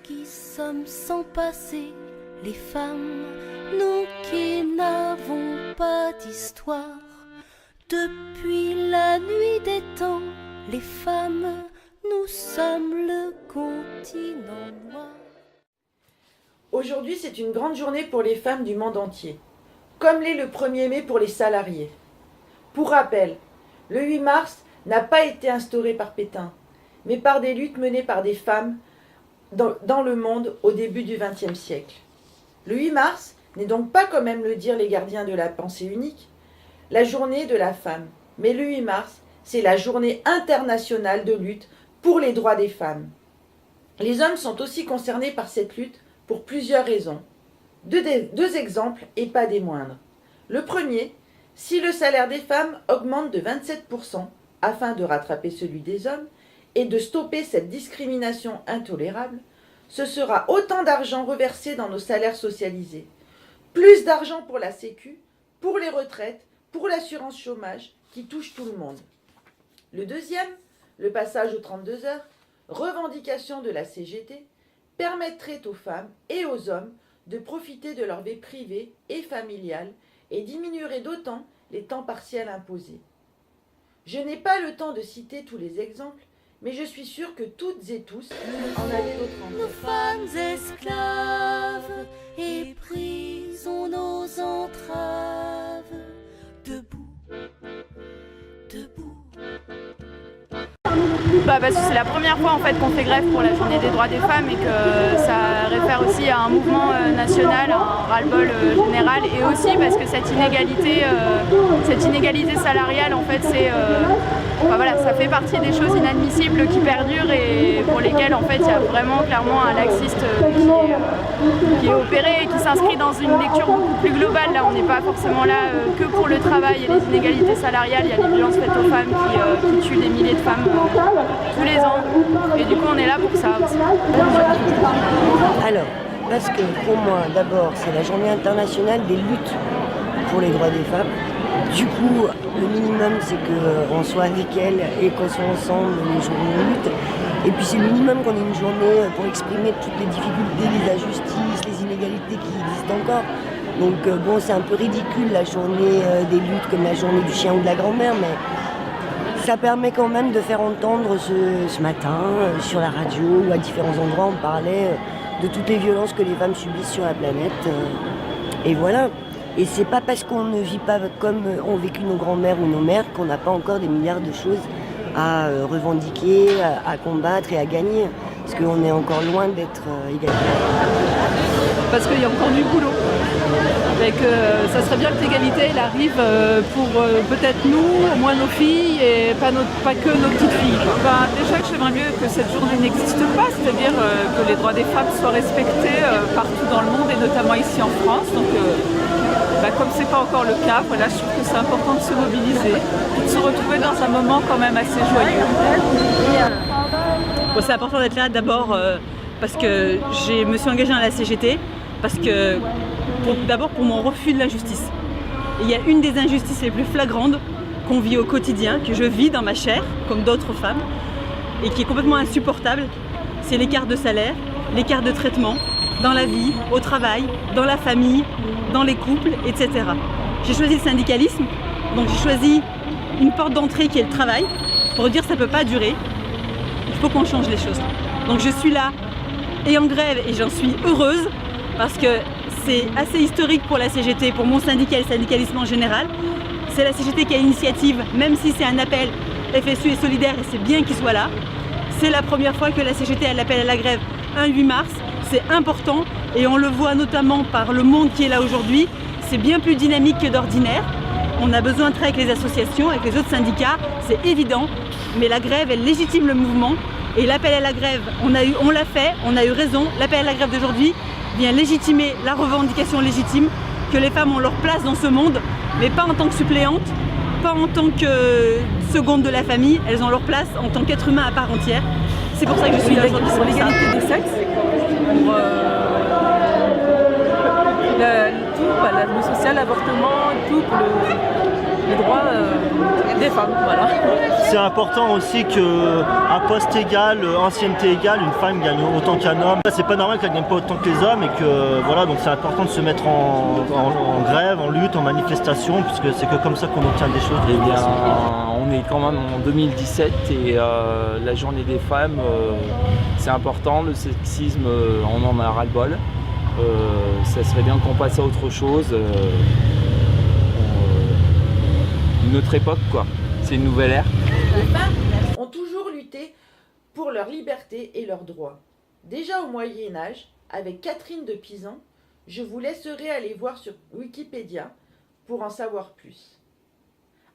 qui sommes sans passé, les femmes, nous qui n'avons pas d'histoire. Depuis la nuit des temps, les femmes, nous sommes le continent noir. Aujourd'hui, c'est une grande journée pour les femmes du monde entier, comme l'est le 1er mai pour les salariés. Pour rappel, le 8 mars n'a pas été instauré par Pétain, mais par des luttes menées par des femmes dans le monde au début du XXe siècle. Le 8 mars n'est donc pas, comme aiment le dire les gardiens de la pensée unique, la journée de la femme, mais le 8 mars, c'est la journée internationale de lutte pour les droits des femmes. Les hommes sont aussi concernés par cette lutte pour plusieurs raisons. Deux exemples et pas des moindres. Le premier, si le salaire des femmes augmente de 27% afin de rattraper celui des hommes et de stopper cette discrimination intolérable, ce sera autant d'argent reversé dans nos salaires socialisés. Plus d'argent pour la Sécu, pour les retraites, pour l'assurance chômage qui touche tout le monde. Le deuxième, le passage aux 32 heures, revendication de la CGT, permettrait aux femmes et aux hommes de profiter de leur vie privée et familiale et diminuerait d'autant les temps partiels imposés. Je n'ai pas le temps de citer tous les exemples, mais je suis sûre que toutes et tous en avez d'autres en tête. Nos femmes esclaves et prisons nos entraves. Debout, debout. Parce que c'est la première fois en fait qu'on fait grève pour la journée des droits des femmes et que ça réfère aussi à un mouvement national, un ras-le-bol général, et aussi parce que cette inégalité salariale en fait ça fait partie des choses inadmissibles qui perdurent et pour lesquelles en fait il y a vraiment clairement un laxiste qui est opéré et qui s'inscrit dans une lecture beaucoup plus globale. Là on n'est pas forcément là que pour le travail et les inégalités salariales, il y a les violences faites aux femmes qui tuent des milliers de femmes tous les ans, et du coup on est là pour ça aussi. Alors, parce que pour moi, d'abord, c'est la journée internationale des luttes pour les droits des femmes. Du coup, le minimum, c'est qu'on soit avec elles et qu'on soit ensemble les journées de lutte. Et puis c'est le minimum qu'on ait une journée pour exprimer toutes les difficultés, les injustices, les inégalités qui existent encore. Donc bon, c'est un peu ridicule la journée des luttes comme la journée du chien ou de la grand-mère, mais ça permet quand même de faire entendre ce matin sur la radio ou à différents endroits on parlait de toutes les violences que les femmes subissent sur la planète. Et voilà. Et c'est pas parce qu'on ne vit pas comme ont vécu nos grands-mères ou nos mères qu'on n'a pas encore des milliards de choses à revendiquer, à combattre et à gagner. Parce qu'on est encore loin d'être égalitaire. Parce qu'il y a encore du boulot. Et que ça serait bien que l'égalité elle arrive pour peut-être nous, au moins nos filles, et pas que nos petites filles. Déjà que j'aimerais mieux que cette journée n'existe pas, c'est-à-dire que les droits des femmes soient respectés partout dans le monde et notamment ici en France. Donc comme c'est pas encore le cas, voilà, je trouve que c'est important de se mobiliser, de se retrouver dans un moment quand même assez joyeux. Bon, c'est important d'être là d'abord parce que je me suis engagée dans la CGT, parce que d'abord pour mon refus de l'injustice. Il y a une des injustices les plus flagrantes qu'on vit au quotidien, que je vis dans ma chair, comme d'autres femmes, et qui est complètement insupportable, c'est l'écart de salaire, l'écart de traitement, dans la vie, au travail, dans la famille, dans les couples, etc. J'ai choisi le syndicalisme, donc j'ai choisi une porte d'entrée qui est le travail, pour dire que ça ne peut pas durer, il faut qu'on change les choses. Donc je suis là et en grève et j'en suis heureuse parce que c'est assez historique pour la CGT, pour mon syndicat et le syndicalisme en général. C'est la CGT qui a l'initiative, même si c'est un appel FSU et solidaire et c'est bien qu'il soit là. C'est la première fois que la CGT a l'appel à la grève un 8 mars. C'est important et on le voit notamment par le monde qui est là aujourd'hui. C'est bien plus dynamique que d'ordinaire. On a besoin de travailler avec les associations, avec les autres syndicats, c'est évident. Mais la grève, elle légitime le mouvement. Et l'appel à la grève, on l'a fait, on a eu raison. L'appel à la grève d'aujourd'hui vient légitimer la revendication légitime que les femmes ont leur place dans ce monde, mais pas en tant que suppléantes, pas en tant que seconde de la famille. Elles ont leur place en tant qu'être humain à part entière. C'est pour ça que je suis là aujourd'hui, pour l'égalité des sexes, pour tout, le social, l'avortement, tout, pour les droits des femmes. Voilà. C'est important aussi qu'à poste égal, ancienneté égale, une femme gagne autant qu'un homme. C'est pas normal qu'elle gagne pas autant que les hommes et que voilà, donc c'est important de se mettre en grève, en lutte, en manifestation, puisque c'est que comme ça qu'on obtient des choses. Eh bien, on est quand même en 2017 et la journée des femmes, c'est important. Le sexisme, on en a ras-le-bol. Ça serait bien qu'on passe à autre chose. Une autre époque, quoi. C'est une nouvelle ère. Les femmes ont toujours lutté pour leur liberté et leurs droits. Déjà au Moyen-Âge, avec Catherine de Pisan, je vous laisserai aller voir sur Wikipédia pour en savoir plus.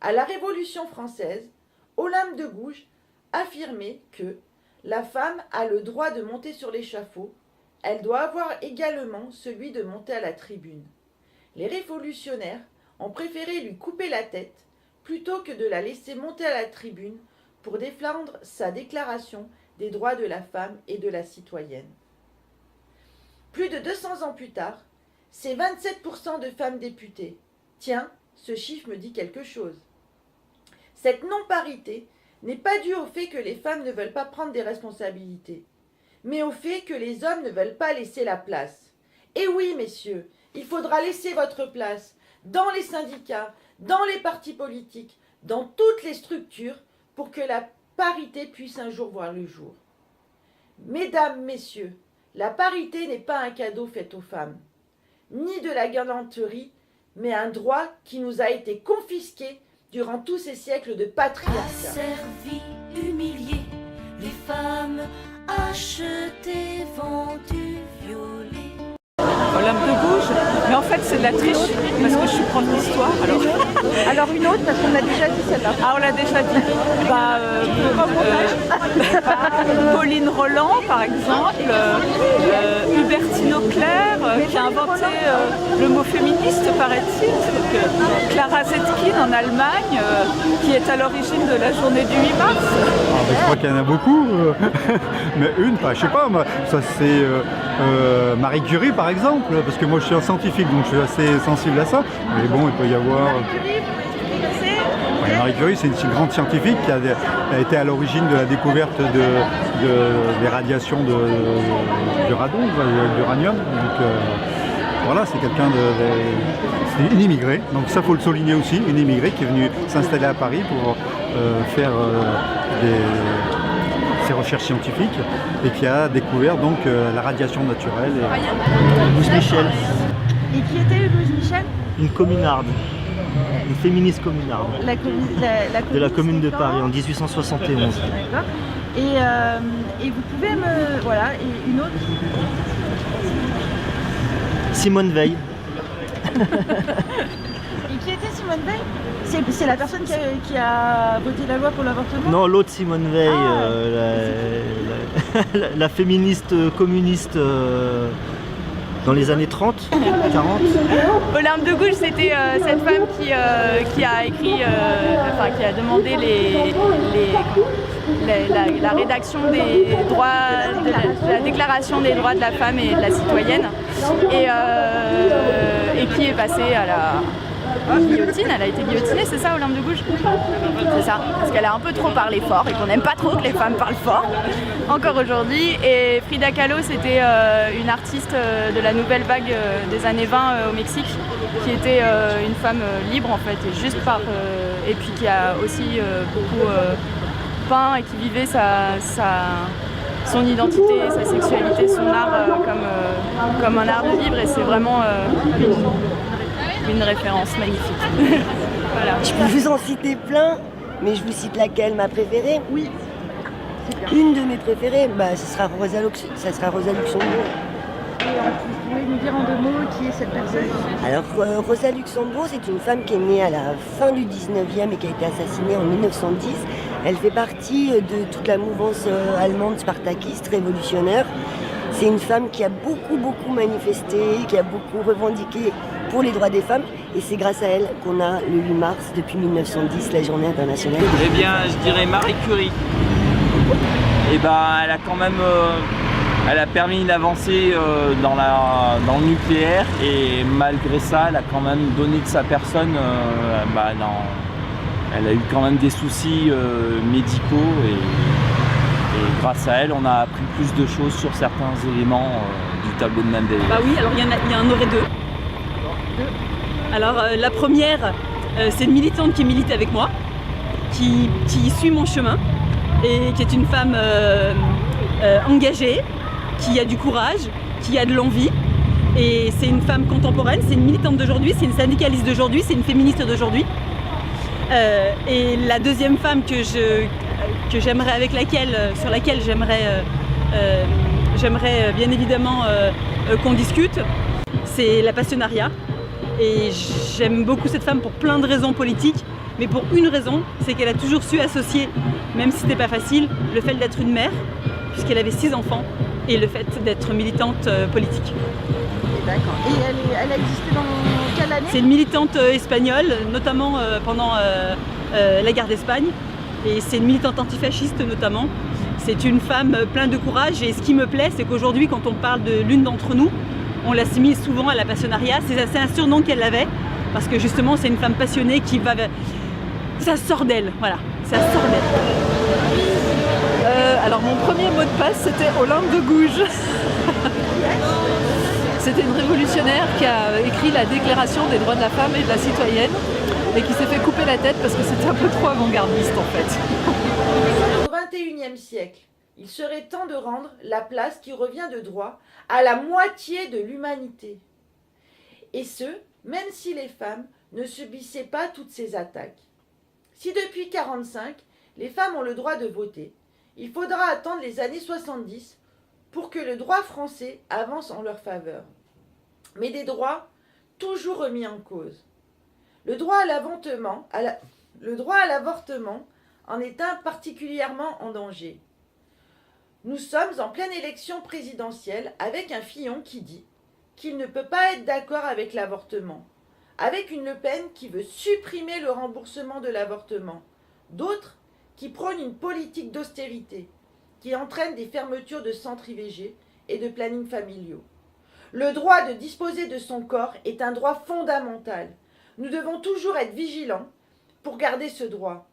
À la Révolution française, Olympe de Gouges affirmait que la femme a le droit de monter sur l'échafaud, elle doit avoir également celui de monter à la tribune. Les révolutionnaires ont préféré lui couper la tête plutôt que de la laisser monter à la tribune pour défendre sa déclaration des droits de la femme et de la citoyenne. Plus de 200 ans plus tard, c'est 27% de femmes députées. Tiens, ce chiffre me dit quelque chose. Cette non-parité n'est pas due au fait que les femmes ne veulent pas prendre des responsabilités, mais au fait que les hommes ne veulent pas laisser la place. Et oui, messieurs, il faudra laisser votre place dans les syndicats, dans les partis politiques, dans toutes les structures, pour que la parité puisse un jour voir le jour. Mesdames, messieurs, la parité n'est pas un cadeau fait aux femmes, ni de la galanterie, mais un droit qui nous a été confisqué durant tous ces siècles de patriarcat. Asservies, humiliées, les femmes achetées, vendues, violées. Olympe de Gouges, mais en fait c'est de la triche parce que je suis prof d'histoire. Alors une autre parce qu'on l'a déjà dit celle-là. Ah on l'a déjà dit. Pauline Roland par exemple, Hubertine Auclair qui a inventé le mot féministe paraît-il. Clara Zetkin en Allemagne qui est à l'origine de la journée du 8 mars. Je crois qu'il y en a beaucoup, mais une, je sais pas, ça c'est Marie Curie par exemple, parce que moi je suis un scientifique donc je suis assez sensible à ça, mais bon il peut y avoir... Marie Curie c'est une grande scientifique qui a été à l'origine de la découverte des radiations du radon, de l'uranium, donc voilà, c'est quelqu'un c'est une immigrée, donc ça faut le souligner aussi, une immigrée qui est venue s'installer à Paris pour faire ses recherches scientifiques et qui a découvert donc la radiation naturelle. Louise Michel, Et qui était Louise Michel? une communarde, une féministe communarde de la commune de Paris en 1871. D'accord. Et vous pouvez me... Voilà, et une autre? Simone Veil. Et qui était Simone Veil? C'est la personne qui a voté la loi pour l'avortement? Non, l'autre Simone Veil, la féministe communiste dans les années 30, 40. Olympe de Gouges, c'était cette femme qui a écrit, qui a demandé la rédaction des droits, de la déclaration des droits de la femme et de la citoyenne, et qui est passée à la guillotine. Elle a été guillotinée, c'est ça, Olympe de Gouges? C'est ça, parce qu'elle a un peu trop parlé fort et qu'on n'aime pas trop que les femmes parlent fort, encore aujourd'hui. Et Frida Kahlo, c'était une artiste de la nouvelle vague des années 20 au Mexique, qui était une femme libre en fait, et juste et puis qui a aussi beaucoup peint et qui vivait son identité, sa sexualité, son art comme un art de vivre, et c'est vraiment une référence magnifique. Voilà. Je peux vous en citer plein, mais je vous cite laquelle, ma préférée? Oui. Une de mes préférées, ce sera Rosa Luxembourg. Et vous pouvez nous dire en 2 mots qui est cette personne? Alors Rosa Luxembourg, c'est une femme qui est née à la fin du 19e et qui a été assassinée en 1910. Elle fait partie de toute la mouvance allemande spartakiste révolutionnaire. C'est une femme qui a beaucoup manifesté, qui a beaucoup revendiqué pour les droits des femmes, et c'est grâce à elle qu'on a le 8 mars depuis 1910, la journée internationale. Eh bien, je dirais Marie Curie. Et elle a quand même, elle a permis une avancée dans le nucléaire, et malgré ça, elle a quand même donné de sa personne. Elle a eu quand même des soucis médicaux et grâce à elle, on a appris plus de choses sur certains éléments du tableau de Mendeleïev. Bah oui, alors il y en aurait deux. Alors la première, c'est une militante qui milite avec moi, qui suit mon chemin et qui est une femme engagée, qui a du courage, qui a de l'envie. Et c'est une femme contemporaine, c'est une militante d'aujourd'hui, c'est une syndicaliste d'aujourd'hui, c'est une féministe d'aujourd'hui. Et la deuxième femme que j'aimerais, sur laquelle j'aimerais bien évidemment qu'on discute, c'est la passionnariat. Et j'aime beaucoup cette femme pour plein de raisons politiques, mais pour une raison, c'est qu'elle a toujours su associer, même si c'était pas facile, le fait d'être une mère, puisqu'elle avait 6 enfants, et le fait d'être militante politique. D'accord. Et elle a existé dans quelle année? C'est une militante espagnole, notamment pendant la guerre d'Espagne. Et c'est une militante antifasciste notamment. C'est une femme pleine de courage et ce qui me plaît, c'est qu'aujourd'hui, quand on parle de l'une d'entre nous, on l'assimile souvent à la passionnariat. C'est un surnom qu'elle avait parce que justement, c'est une femme passionnée qui va... Ça sort d'elle, voilà, ça sort d'elle. Alors mon premier mot de passe, c'était Olympe de Gouges. C'était une révolutionnaire qui a écrit la Déclaration des droits de la femme et de la citoyenne et qui s'est fait couper la tête parce que c'était un peu trop avant-gardiste en fait. Au XXIe siècle, il serait temps de rendre la place qui revient de droit à la moitié de l'humanité. Et ce, même si les femmes ne subissaient pas toutes ces attaques. Si depuis 1945, les femmes ont le droit de voter, il faudra attendre les années 70 pour que le droit français avance en leur faveur. Mais des droits toujours remis en cause. Le droit à l'avortement en est un particulièrement en danger. Nous sommes en pleine élection présidentielle avec un Fillon qui dit qu'il ne peut pas être d'accord avec l'avortement, avec une Le Pen qui veut supprimer le remboursement de l'avortement, d'autres qui prônent une politique d'austérité, qui entraîne des fermetures de centres IVG et de plannings familiaux. Le droit de disposer de son corps est un droit fondamental. Nous devons toujours être vigilants pour garder ce droit.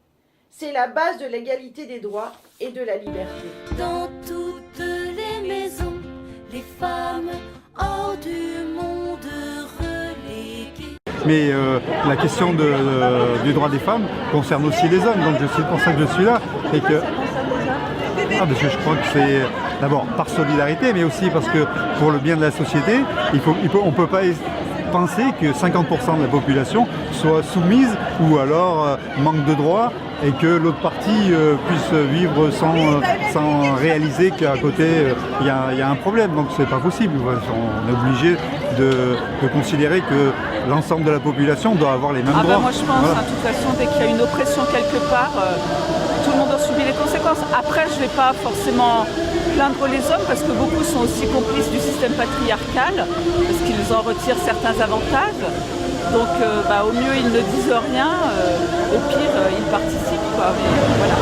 C'est la base de l'égalité des droits et de la liberté. Dans toutes les maisons, les femmes hors du monde reléguées. Mais la question du droit des femmes concerne aussi les hommes, donc c'est pour ça que je suis là. Et que, parce que je crois que c'est d'abord par solidarité, mais aussi parce que pour le bien de la société, on ne peut pas penser que 50% de la population soit soumise ou alors manque de droits et que l'autre partie puisse vivre sans réaliser qu'à côté il y a un problème. Donc c'est pas possible. On est obligé de considérer que l'ensemble de la population doit avoir les mêmes droits. Moi je pense, de toute façon, dès qu'il y a une oppression quelque part, tout le monde doit subir les conséquences. Après, je ne vais pas forcément plaindre les hommes parce que beaucoup sont aussi complices du système patriarcal, parce qu'ils en retirent certains avantages. Donc au mieux ils ne disent rien, au pire ils participent, quoi. Mais, voilà.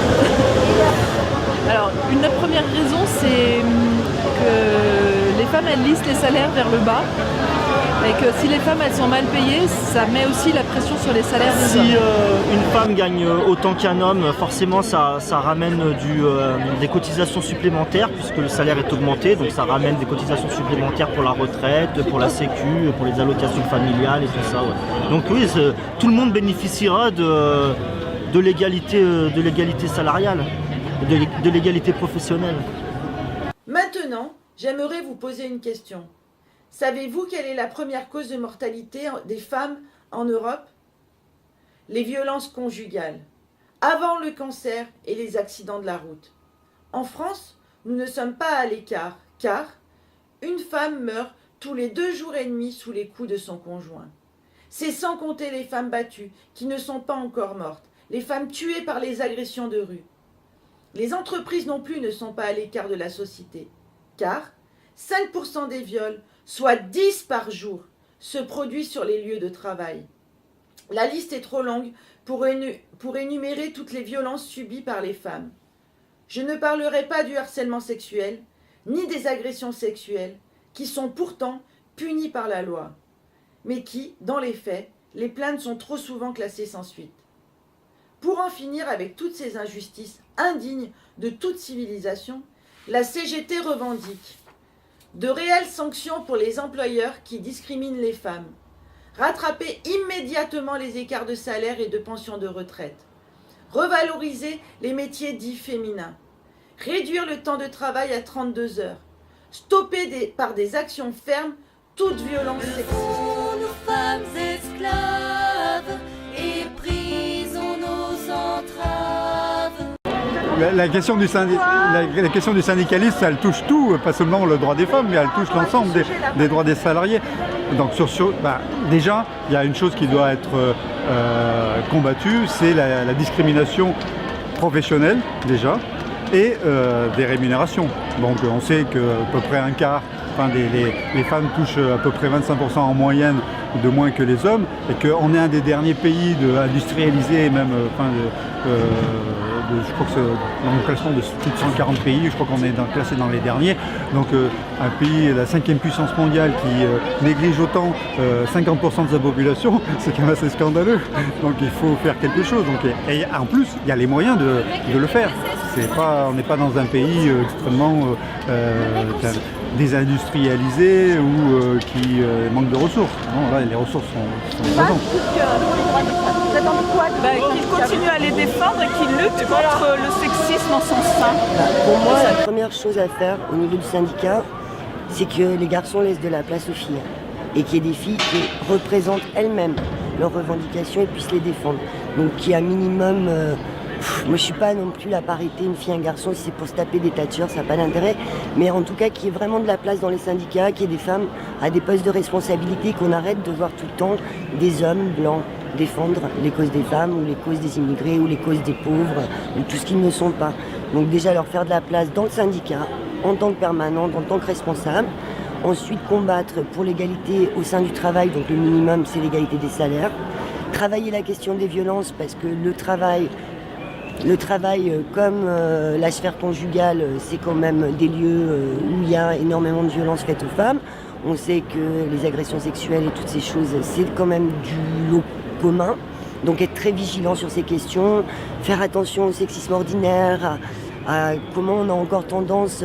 Alors une première raison, c'est que les femmes elles lissent les salaires vers le bas. Et que si les femmes elles sont mal payées, ça met aussi la pression sur les salaires des hommes. Si une femme gagne autant qu'un homme, forcément ça ramène des cotisations supplémentaires puisque le salaire est augmenté, donc ça ramène des cotisations supplémentaires pour la retraite, pour la sécu, pour les allocations familiales et tout ça. Ouais. Donc oui, tout le monde bénéficiera de l'égalité salariale, de l'égalité professionnelle. Maintenant, j'aimerais vous poser une question. Savez-vous quelle est la première cause de mortalité des femmes en Europe? Les violences conjugales, avant le cancer et les accidents de la route. En France, nous ne sommes pas à l'écart, car une femme meurt tous les 2 jours et demi sous les coups de son conjoint. C'est sans compter les femmes battues, qui ne sont pas encore mortes, les femmes tuées par les agressions de rue. Les entreprises non plus ne sont pas à l'écart de la société, car 5% des viols, soit 10 par jour, se produisent sur les lieux de travail. La liste est trop longue pour énumérer toutes les violences subies par les femmes. Je ne parlerai pas du harcèlement sexuel, ni des agressions sexuelles, qui sont pourtant punies par la loi, mais qui, dans les faits, les plaintes sont trop souvent classées sans suite. Pour en finir avec toutes ces injustices indignes de toute civilisation, la CGT revendique de réelles sanctions pour les employeurs qui discriminent les femmes, rattraper immédiatement les écarts de salaire et de pension de retraite, revaloriser les métiers dits féminins, réduire le temps de travail à 32 heures, stopper par des actions fermes toute violence sexiste. Nous femmes esclaves et brisons nos entraves. La question du syndicalisme, elle touche tout, pas seulement le droit des femmes, mais elle touche l'ensemble des droits des salariés. Donc déjà, il y a une chose qui doit être combattue, c'est la discrimination professionnelle déjà, et des rémunérations. Donc on sait qu'à peu près un quart, les femmes touchent à peu près 25% en moyenne de moins que les hommes, et qu'on est un des derniers pays industrialisés, même je crois que c'est dans le classement de plus de 140 pays, je crois qu'on est classé dans les derniers. Donc un pays, la 5e puissance mondiale, qui néglige autant 50% de sa population, c'est quand même assez scandaleux. Donc il faut faire quelque chose. Et en plus, il y a les moyens de le faire. On n'est pas dans un pays extrêmement désindustrialisé ou qui manque de ressources. Non, là, les ressources sont présentes. Vous attendez quoi Qu'ils continuent à les défendre et qu'ils luttent contre le sexisme en son sein. Pour moi, la première chose à faire au niveau du syndicat, c'est que les garçons laissent de la place aux filles et qu'il y ait des filles qui représentent elles-mêmes leurs revendications et puissent les défendre. Donc qu'il y ait un minimum... moi je suis pas non plus la parité, une fille, un garçon, si c'est pour se taper des tâtures, ça n'a pas d'intérêt. Mais en tout cas qu'il y ait vraiment de la place dans les syndicats, qu'il y ait des femmes à des postes de responsabilité, qu'on arrête de voir tout le temps des hommes blancs défendre les causes des femmes ou les causes des immigrés ou les causes des pauvres ou tout ce qu'ils ne sont pas. Donc déjà leur faire de la place dans le syndicat, en tant que permanente, en tant que responsable. Ensuite combattre pour l'égalité au sein du travail, donc le minimum c'est l'égalité des salaires. Travailler la question des violences parce que le travail comme la sphère conjugale, c'est quand même des lieux où il y a énormément de violences faites aux femmes. On sait que les agressions sexuelles et toutes ces choses, c'est quand même du lot commun. Donc être très vigilant sur ces questions, faire attention au sexisme ordinaire, à comment on a encore tendance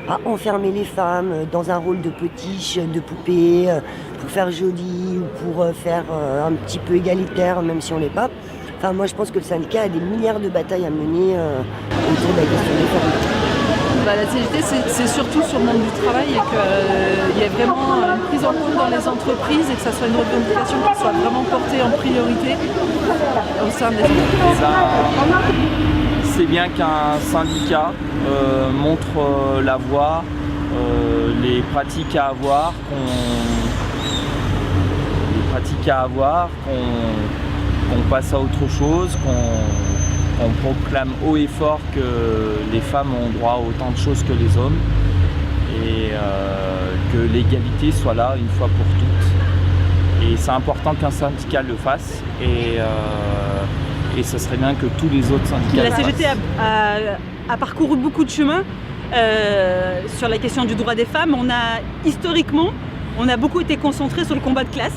à enfermer les femmes dans un rôle de potiche, de poupée, pour faire joli ou pour faire un petit peu égalitaire, même si on ne l'est pas. Enfin, moi, je pense que le syndicat a des milliards de batailles à mener autour de la question des femmes. La CGT, c'est surtout sur le monde du travail et qu'il y ait vraiment une prise en compte dans les entreprises et que ça soit une revendication qui soit vraiment portée en priorité au sein des entreprises. C'est bien qu'un syndicat montre la voie, les pratiques à avoir, qu'on passe à autre chose, qu'on proclame haut et fort que les femmes ont droit à autant de choses que les hommes et que l'égalité soit là une fois pour toutes. Et c'est important qu'un syndicat le fasse et ce serait bien que tous les autres syndicats le fassent. La CGT a parcouru beaucoup de chemin sur la question du droit des femmes. Historiquement, on a beaucoup été concentré sur le combat de classe.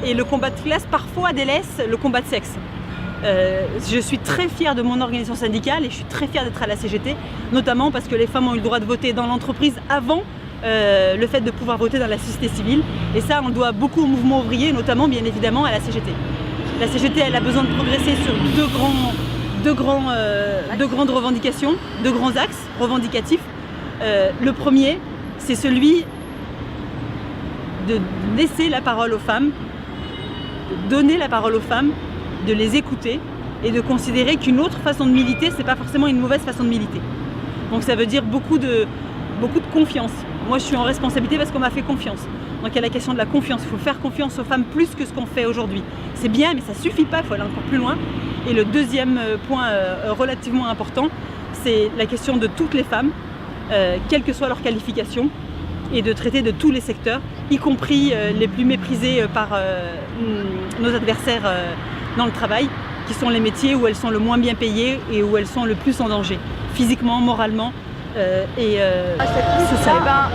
Et le combat de classe parfois délaisse le combat de sexe. Je suis très fière de mon organisation syndicale et je suis très fière d'être à la CGT, notamment parce que les femmes ont eu le droit de voter dans l'entreprise avant le fait de pouvoir voter dans la société civile. Et ça, on le doit beaucoup au mouvement ouvrier, notamment bien évidemment à la CGT. La CGT, elle a besoin de progresser sur deux grandes revendications, deux grands axes revendicatifs. Le premier, c'est celui de laisser la parole aux femmes, de donner la parole aux femmes, de les écouter et de considérer qu'une autre façon de militer, c'est pas forcément une mauvaise façon de militer. Donc ça veut dire beaucoup de confiance. Moi je suis en responsabilité parce qu'on m'a fait confiance. Donc il y a la question de la confiance, il faut faire confiance aux femmes plus que ce qu'on fait aujourd'hui. C'est bien mais ça suffit pas, il faut aller encore plus loin. Et le deuxième point relativement important, c'est la question de toutes les femmes, quelle que soit leur qualification, et de traiter de tous les secteurs, y compris les plus méprisés par nos adversaires dans le travail, qui sont les métiers où elles sont le moins bien payées et où elles sont le plus en danger, physiquement, moralement et socialement.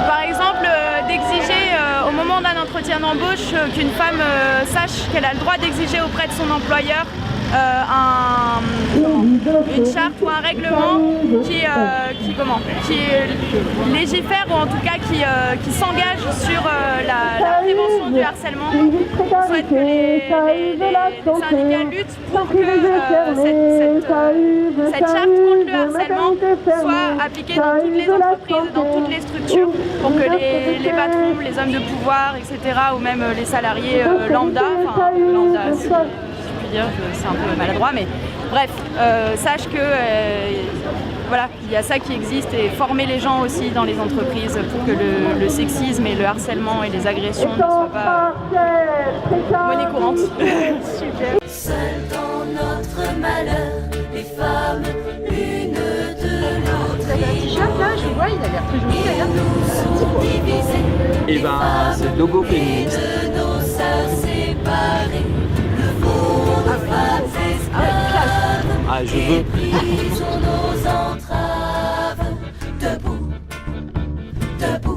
Par exemple, d'exiger au moment moment d'un entretien d'embauche qu'une femme sache qu'elle a le droit d'exiger auprès de son employeur une charte ou un règlement qui légifère, ou en tout cas qui s'engage sur la prévention du harcèlement. On souhaite que les syndicats luttent pour que cette charte contre le harcèlement soit appliquée dans toutes les entreprises, dans toutes les structures, pour que les patrons, les hommes de pouvoir, etc., ou même les salariés lambda, c'est un peu maladroit, mais bref, sache que voilà, il y a ça qui existe, et former les gens aussi dans les entreprises pour que le sexisme et le harcèlement et les agressions ne soient pas monnaie courante. Super. Seules dans notre malheur, les femmes, l'une de l'autre. Un t-shirt là, je vois, il a l'air très joli d'ailleurs. Et ben, c'est le logo féministe. De nos sœurs séparées, le monde femmes esclaves. Ah, je veux. Brisons nos entraves, debout, debout.